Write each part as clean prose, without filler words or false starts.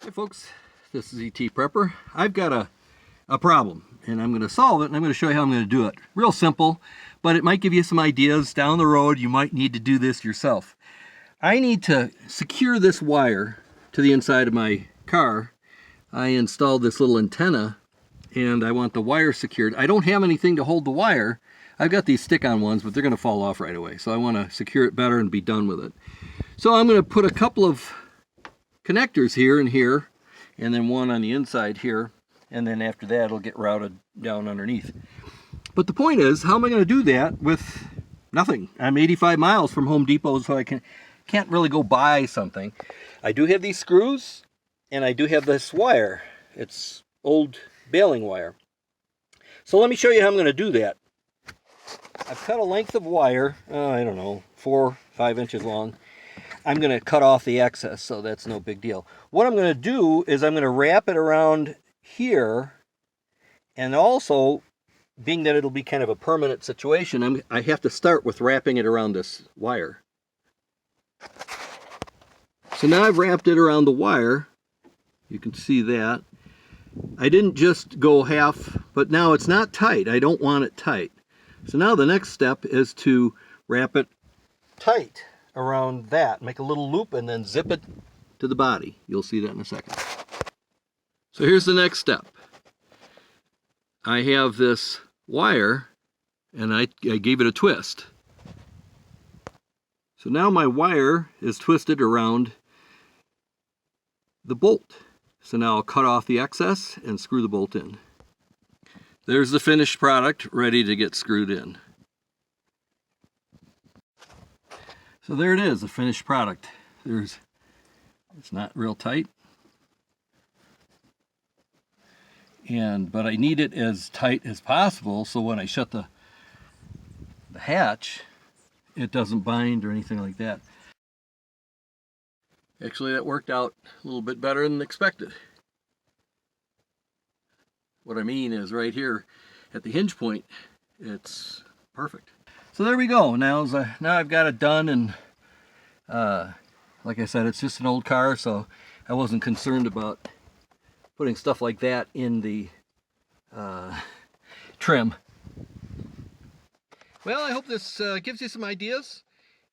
Hey folks, this is ET Prepper. I've got a problem and I'm going to solve it, and I'm going to show you how I'm going to do it. Real simple, but it might give you some ideas down the road. You might need to do this yourself. I need to secure this wire to the inside of my car. I installed this little antenna and I want the wire secured. I don't have anything to hold the wire. I've got these stick-on ones, but they're going to fall off right away. So I want to secure it better and be done with it. So I'm going to put a couple of connectors here and here, and then one on the inside here, and then after that it'll get routed down underneath. But the point is, how am I going to do that with nothing? I'm 85 miles from Home Depot, so I can't really go buy something. I do have these screws, and I do have this wire. It's old baling wire. So let me show you how I'm going to do that. I've cut a length of wire, I don't know, 4 or 5 inches long. I'm going to cut off the excess, so that's no big deal. What I'm going to do is I'm going to wrap it around here, and also, being that it'll be kind of a permanent situation, I have to start with wrapping it around this wire. So now I've wrapped it around the wire. You can see that. I didn't just go half, but now it's not tight. I don't want it tight. So now the next step is to wrap it tight around that, make a little loop, and then zip it to the body. You'll see that in a second. So here's the next step. I have this wire and I gave it a twist. So now my wire is twisted around the bolt. So now I'll cut off the excess and screw the bolt in. There's the finished product ready to get screwed in. So there it is, the finished product. It's not real tight, but I need it as tight as possible so when I shut the hatch, it doesn't bind or anything like that. Actually, that worked out a little bit better than expected. What I mean is right here at the hinge point, it's perfect. So there we go. Now I've got it done, and like I said, it's just an old car, so I wasn't concerned about putting stuff like that in the trim. Well, I hope this gives you some ideas,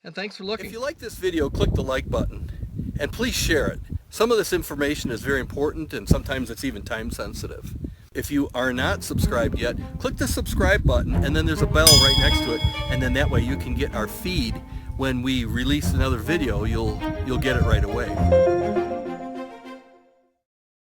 and thanks for looking. If you like this video, click the like button, and please share it. Some of this information is very important, and sometimes it's even time sensitive. If you are not subscribed yet, click the subscribe button, and then there's a bell right next to it, and then that way you can get our feed. When we release another video, you'll get it right away.